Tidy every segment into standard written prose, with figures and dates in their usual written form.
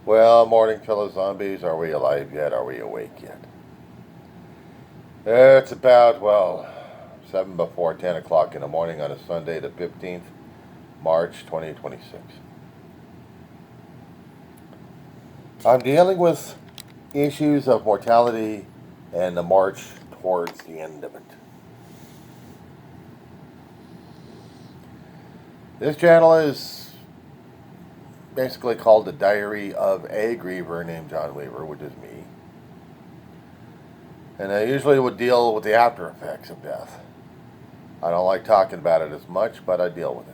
Well, morning, fellow zombies. Are we alive yet? Are we awake yet? It's about, 7 before 10 o'clock in the morning on a Sunday, the 15th, March 2026. I'm dealing with issues of mortality and the march towards the end of it. This channel is basically called The Diary of a Griever named John Weaver, which is me. And I usually would deal with the after effects of death. I don't like talking about it as much, but I deal with it.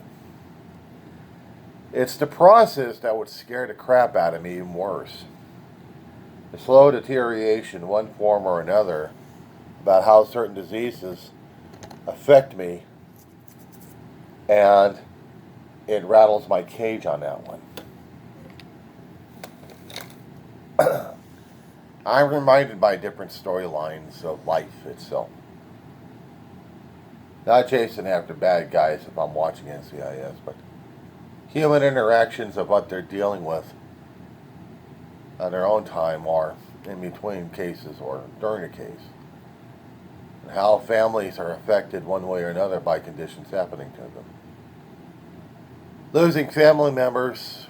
It's the process that would scare the crap out of me even worse. The slow deterioration, one form or another, about how certain diseases affect me, and it rattles my cage on that one. I'm reminded by different storylines of life itself. Not chasing after bad guys if I'm watching NCIS, but human interactions of what they're dealing with on their own time or in between cases or during a case. And how families are affected one way or another by conditions happening to them. Losing family members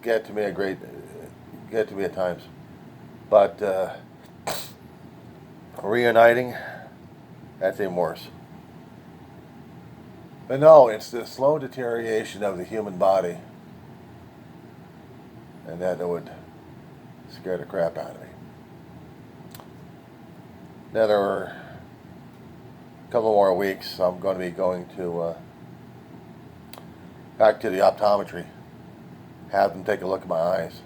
get to me at times, but reuniting, that's even worse. But no, it's the slow deterioration of the human body, and that would scare the crap out of me. Now there are a couple more weeks. I'm going to be going to back to the optometry, have them take a look at my eyes,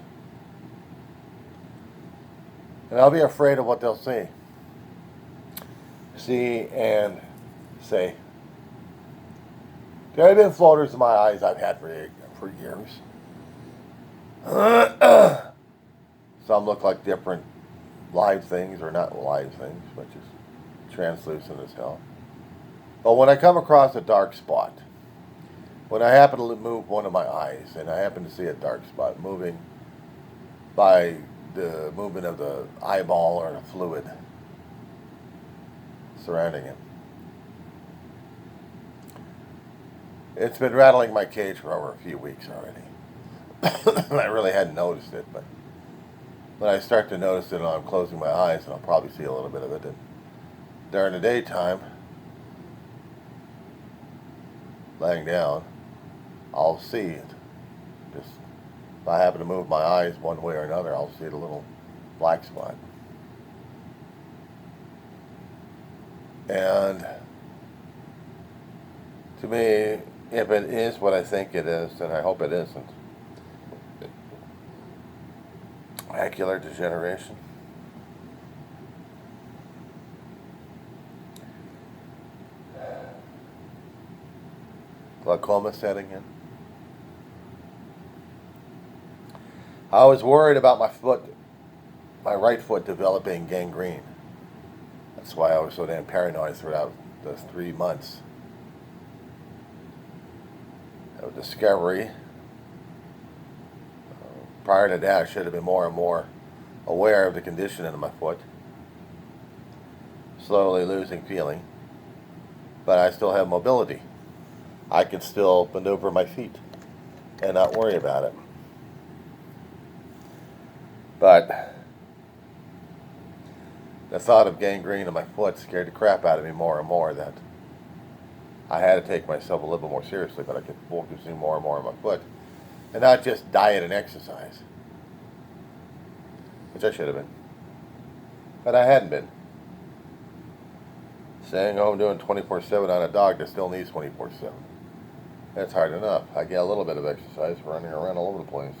and I'll be afraid of what they'll see and say. There have been floaters in my eyes I've had for years. Some look like different live things or not live things, but just translucent as hell. But when I come across a dark spot, when I happen to move one of my eyes and I happen to see a dark spot moving by the movement of the eyeball or the fluid surrounding it, it's been rattling my cage for over a few weeks already. I really hadn't noticed it, but when I start to notice it, I'm closing my eyes, and I'll probably see a little bit of it. And during the daytime, laying down, I'll see it. Just if I happen to move my eyes one way or another, I'll see the little black spot. And to me, if it is what I think it is, and I hope it isn't, macular degeneration, glaucoma setting in. I was worried about my right foot developing gangrene. That's why I was so damn paranoid throughout those 3 months of discovery. Prior to that, I should have been more and more aware of the condition in my foot. Slowly losing feeling, but I still have mobility. I can still maneuver my feet and not worry about it. But the thought of gangrene in my foot scared the crap out of me more and more, that I had to take myself a little bit more seriously, but I kept focusing more and more on my foot. And not just diet and exercise, which I should have been. But I hadn't been. Staying home doing 24/7 on a dog that still needs 24/7. That's hard enough. I get a little bit of exercise running around all over the place.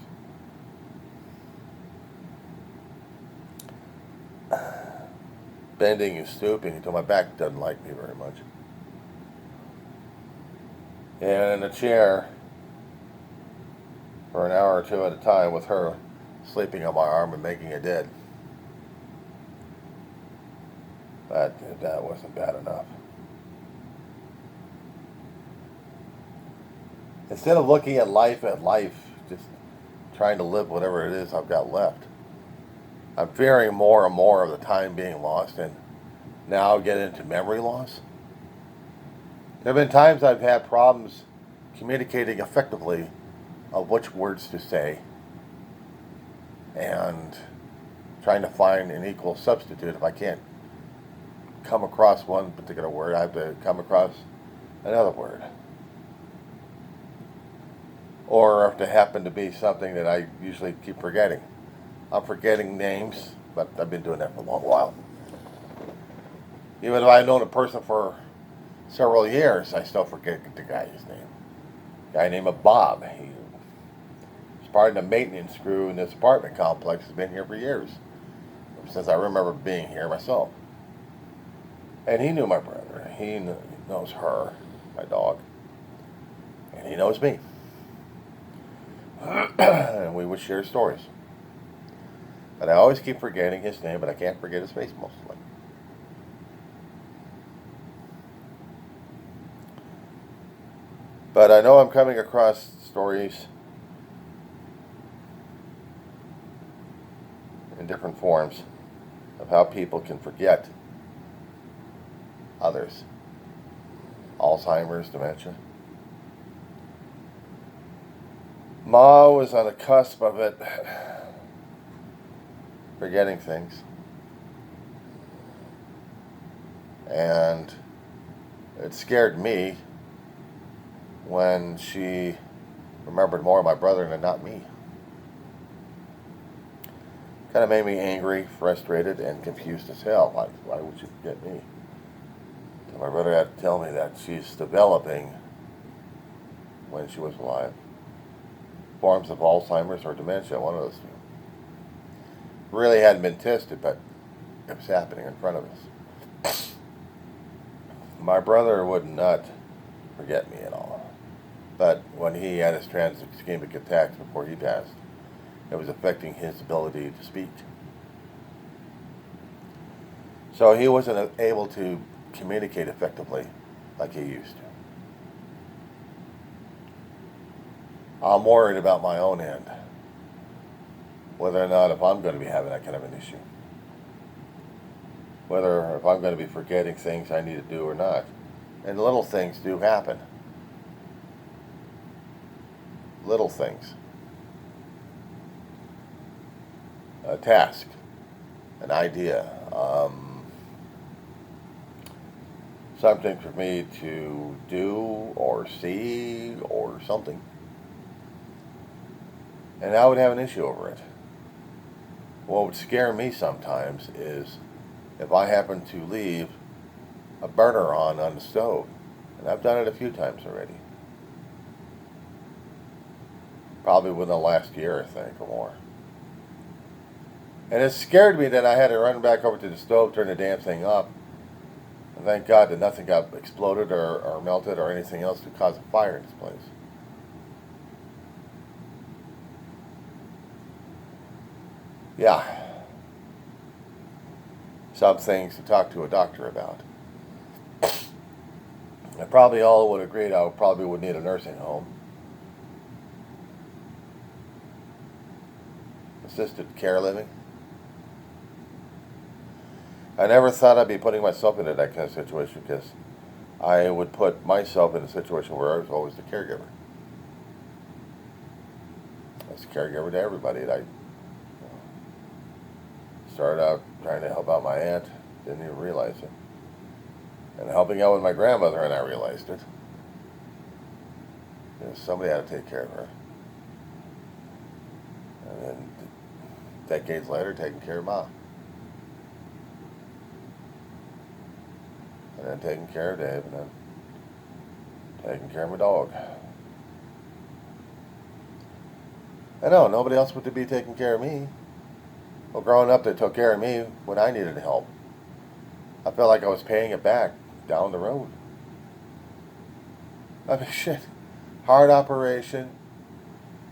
Bending and stooping until my back doesn't like me very much. And in a chair for an hour or two at a time with her sleeping on my arm and making it dead. But that wasn't bad enough. Instead of looking at life, just trying to live whatever it is I've got left. I'm fearing more and more of the time being lost, and now get into memory loss. There have been times I've had problems communicating effectively of which words to say and trying to find an equal substitute. If I can't come across one particular word, I have to come across another word. Or if there happen to be something that I usually keep forgetting. I'm forgetting names, but I've been doing that for a long while. Even if I've known a person for several years, I still forget the guy's name. A guy named Bob. He was part of the maintenance crew in this apartment complex. Has been here for years, since I remember being here myself. And he knew my brother. He knows her, my dog, and he knows me. And we would share stories. But I always keep forgetting his name, but I can't forget his face mostly. But I know I'm coming across stories in different forms of how people can forget others. Alzheimer's, dementia. Ma was on the cusp of it, forgetting things. And it scared me when she remembered more of my brother than not me. Kind of made me angry, frustrated, and confused as hell. Why would you forget me? So my brother had to tell me that she's developing, when she was alive, forms of Alzheimer's or dementia, one of those two. Really hadn't been tested, but it was happening in front of us. My brother would not forget me at all. But when he had his trans-ischemic attacks before he passed, it was affecting his ability to speak. So he wasn't able to communicate effectively like he used to. I'm worried about my own end, whether or not if I'm going to be having that kind of an issue. Whether if I'm going to be forgetting things I need to do or not. And little things do happen. Little things. A task, an idea, something for me to do or see or something. And I would have an issue over it. What would scare me sometimes is if I happen to leave a burner on the stove. And I've done it a few times already. Probably within the last year, I think, or more. And it scared me that I had to run back over to the stove, turn the damn thing up. And thank God that nothing got exploded or melted or anything else to cause a fire in this place. Yeah. Some things to talk to a doctor about. And probably all would agree I probably would need a nursing home. Assisted care living. I never thought I'd be putting myself into that kind of situation because I would put myself in a situation where I was always the caregiver. I was a caregiver to everybody. And I started out trying to help out my aunt, didn't even realize it. And helping out with my grandmother, and I realized it. Somebody had to take care of her. And then decades later, taking care of Mom. And then taking care of Dave, and then taking care of my dog. I know, nobody else would be taking care of me. Well, growing up, they took care of me when I needed help. I felt like I was paying it back down the road. I mean, shit. Heart operation,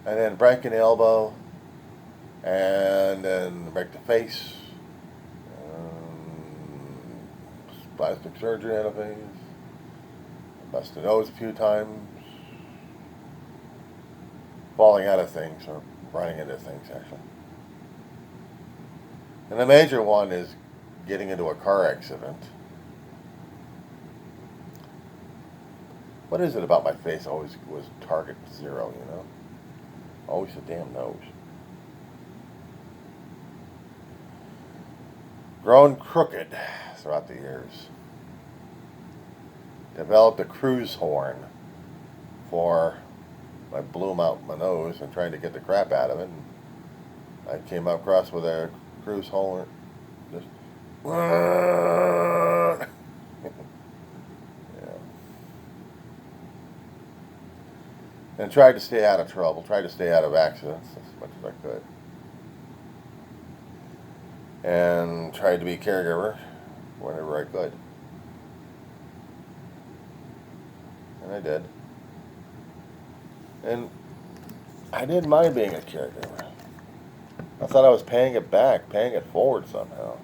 and then break an elbow, and then break the face, plastic surgery out of face, bust the nose a few times, falling out of things, or running into things, actually. And the major one is getting into a car accident. What is it about my face always was target zero, you know? Always the damn nose. Grown crooked throughout the years. Developed a cruise horn for I blew out my nose and trying to get the crap out of it. And I came across with a cruise horn. Just yeah. And tried to stay out of trouble, tried to stay out of accidents as much as I could. And tried to be a caregiver whenever I could. And I did. And I didn't mind being a caregiver. I thought I was paying it back, paying it forward somehow.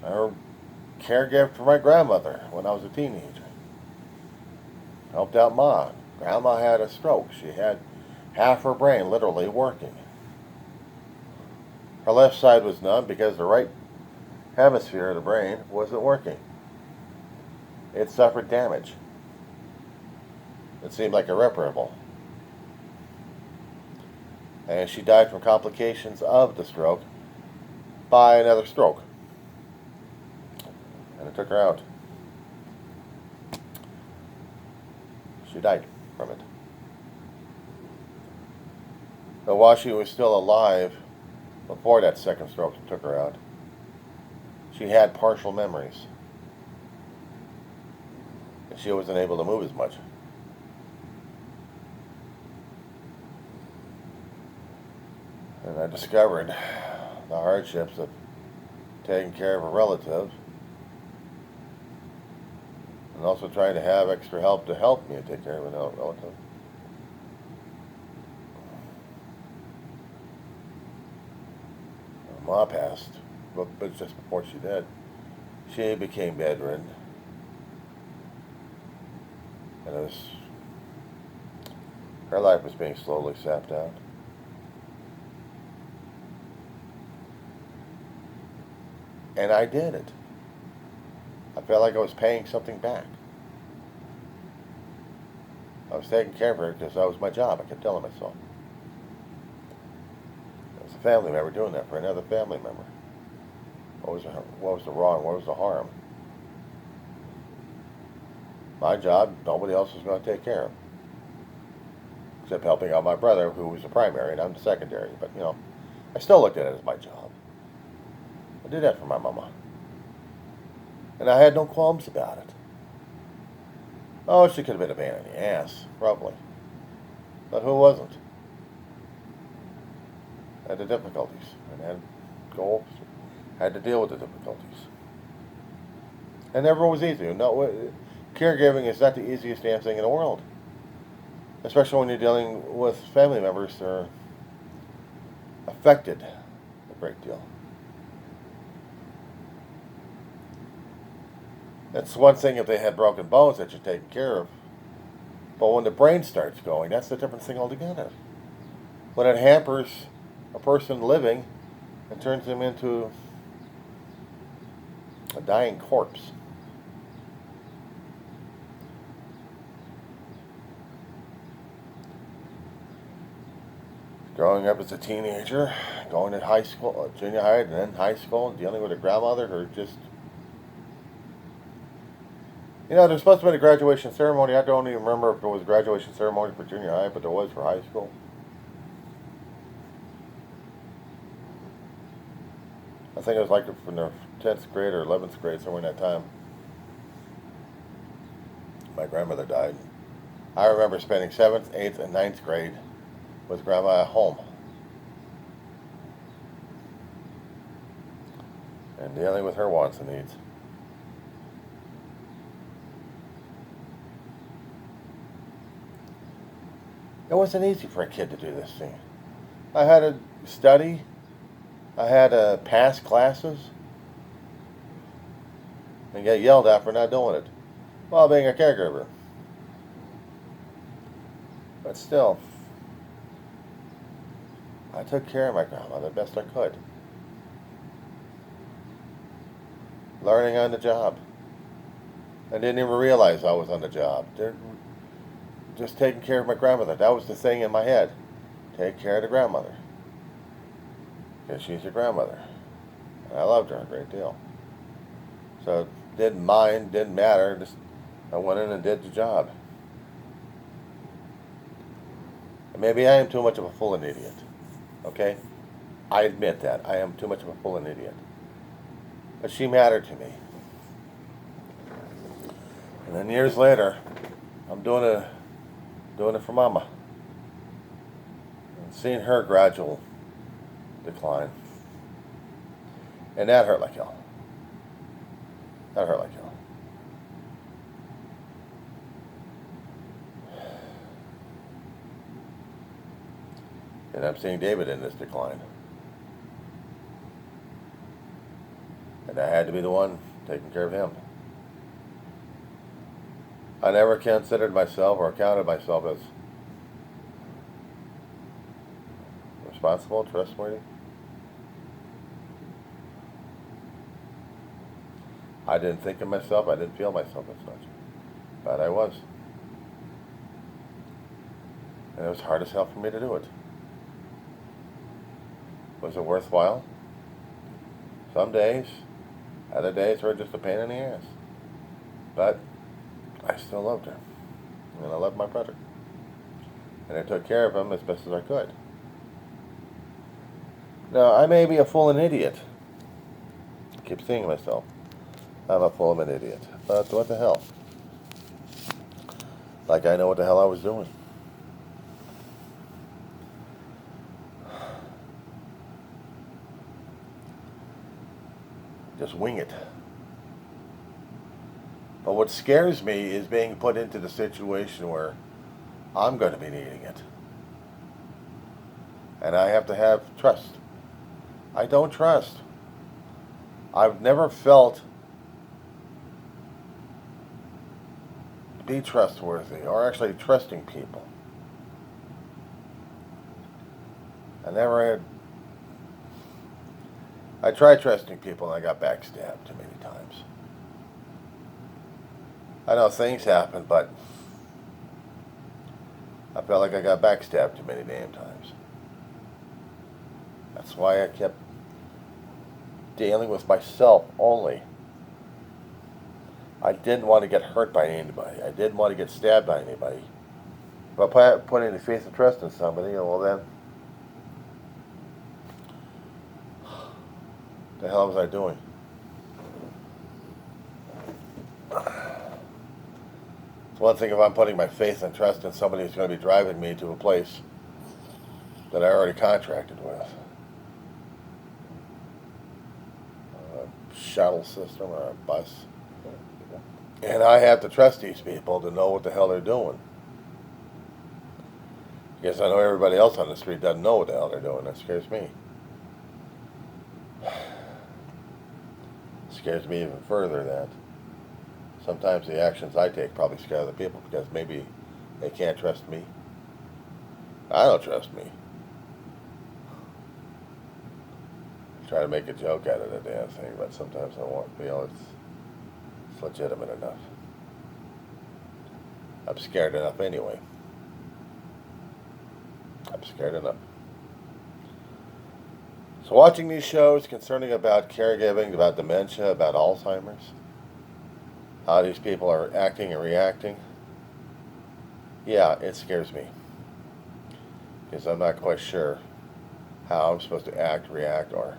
I caregived for my grandmother when I was a teenager. Helped out Ma. Grandma had a stroke. She had half her brain literally working. Her left side was numb because the right hemisphere of the brain wasn't working. It suffered damage. It seemed like irreparable. And she died from complications of the stroke by another stroke. And it took her out. She died from it. But while she was still alive, before that second stroke took her out, she had partial memories. And she wasn't able to move as much. And I discovered the hardships of taking care of a relative and also trying to have extra help to help me take care of a relative. Ma passed, but just before she did, she became bedridden. And her life was being slowly sapped out. And I did it. I felt like I was paying something back. I was taking care of her because that was my job. I kept telling myself. I was a family member doing that for another family member. What was the wrong? What was the harm? My job, nobody else was going to take care of. Except helping out my brother, who was the primary, and I'm the secondary. But, I still looked at it as my job. I did that for my mama. And I had no qualms about it. Oh, she could have been a pain in the ass, probably. But who wasn't? Had the difficulties. And had to deal with the difficulties. And never was easy. No, caregiving is not the easiest damn thing in the world. Especially when you're dealing with family members that are affected a great deal. It's one thing if they had broken bones that you're taking care of. But when the brain starts going, that's a different thing altogether. When it hampers a person living and turns them into a dying corpse. Growing up as a teenager, going to high school, junior high, and then high school, and dealing with a grandmother who just... there's supposed to be a graduation ceremony. I don't even remember if it was a graduation ceremony for junior high, but there was for high school. I think it was like from the 10th grade or 11th grade, somewhere in that time. My grandmother died. I remember spending 7th, 8th, and 9th grade with Grandma at home. And dealing with her wants and needs. It wasn't easy for a kid to do this thing. I had to study. I had to pass classes. And get yelled at for not doing it while being a caregiver. But still, I took care of my grandmother the best I could. Learning on the job. I didn't even realize I was on the job. Just taking care of my grandmother. That was the thing in my head. Take care of the grandmother. Because she's your grandmother. And I loved her a great deal. So didn't mind, didn't matter. Just I went in and did the job. And maybe I am too much of a fool and idiot. Okay? I admit that. I am too much of a fool and idiot. But she mattered to me. And then years later, I'm doing it for Mama. And seeing her gradual decline. And that hurt like hell. That hurt like hell. And I'm seeing David in this decline. And I had to be the one taking care of him. I never considered myself or counted myself as responsible, trustworthy. I didn't think of myself, I didn't feel myself as such. But I was. And it was hard as hell for me to do it. Was it worthwhile? Some days. Other days were just a pain in the ass. But I still loved her. And I loved my brother. And I took care of him as best as I could. Now, I may be a fool and idiot. I keep seeing myself. I'm a fool and an idiot. But what the hell? Like I know what the hell I was doing. Just wing it. But what scares me is being put into the situation where I'm going to be needing it. And I have to have trust. I don't trust. I've never felt to be trustworthy or actually trusting people. I tried trusting people and I got backstabbed too many times. I know things happen, but I felt like I got backstabbed too many damn times. That's why I kept dealing with myself only. I didn't want to get hurt by anybody. I didn't want to get stabbed by anybody. If I put any faith and trust in somebody, well then, what the hell was I doing? It's one thing if I'm putting my faith and trust in somebody who's going to be driving me to a place that I already contracted with. A shuttle system or a bus. And I have to trust these people to know what the hell they're doing. Because I know everybody else on the street doesn't know what the hell they're doing. That scares me. It scares me even further that sometimes the actions I take probably scare other people because maybe they can't trust me. I don't trust me. I try to make a joke out of the damn thing, but sometimes I won't feel it's legitimate enough. I'm scared enough anyway. I'm scared enough. So watching these shows concerning about caregiving, about dementia, about Alzheimer's, how these people are acting and reacting, yeah, it scares me. Because I'm not quite sure how I'm supposed to act, react, or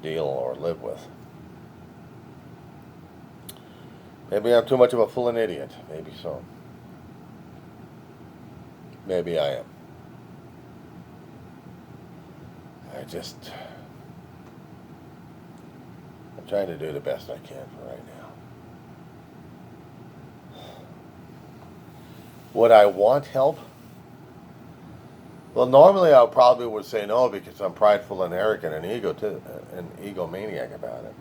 deal or live with. Maybe I'm too much of a fool and idiot. Maybe so. Maybe I am. I'm trying to do the best I can for right now. Would I want help? Well, normally I probably would say no because I'm prideful and arrogant and egomaniac about it.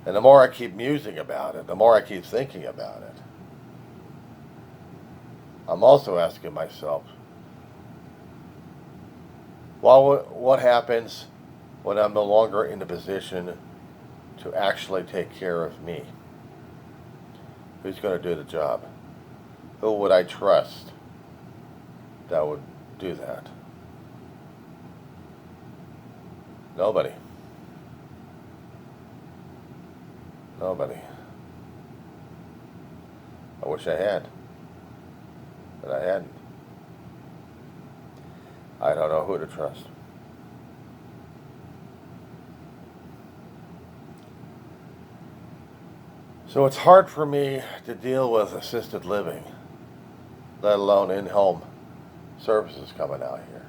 And the more I keep musing about it, the more I keep thinking about it, I'm also asking myself, Well, what happens when I'm no longer in a position to actually take care of me? Who's going to do the job? Who would I trust that would do that? Nobody. Nobody. I wish I had, but I hadn't. I don't know who to trust. So it's hard for me to deal with assisted living, let alone in-home services coming out here.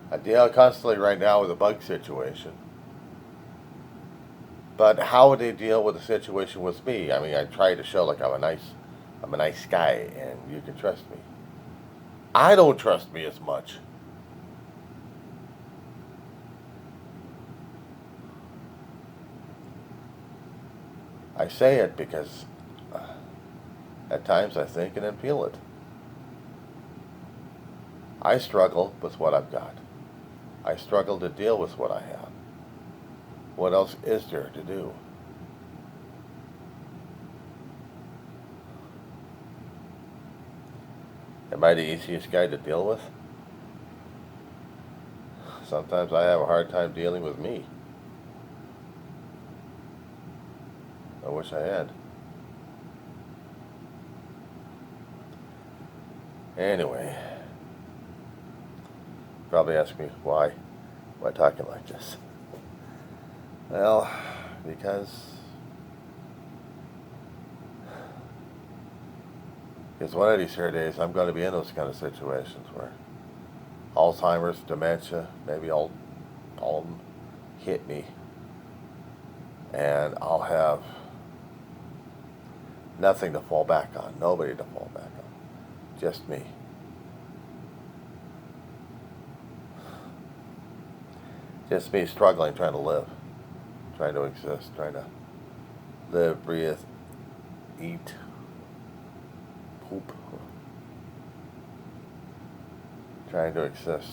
I deal constantly right now with a bug situation. But how would they deal with the situation with me? I mean, I try to show like I'm a nice guy and you can trust me. I don't trust me as much. I say it because at times I think and then feel it. I struggle with what I've got. I struggle to deal with what I have. What else is there to do? Am I the easiest guy to deal with? Sometimes I have a hard time dealing with me. I wish I had. Anyway, probably ask me why am I talking like this? Well, because one of these here days I'm going to be in those kind of situations where Alzheimer's, dementia, maybe all of them hit me, and I'll have nothing to fall back on, nobody to fall back on, just me. Just me struggling, trying to live, trying to exist, trying to live, breathe, eat, poop, trying to exist.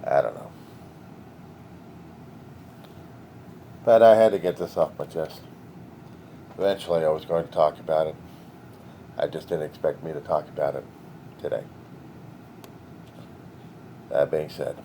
I don't know. But I had to get this off my chest. Eventually I was going to talk about it. I just didn't expect me to talk about it today. That being said,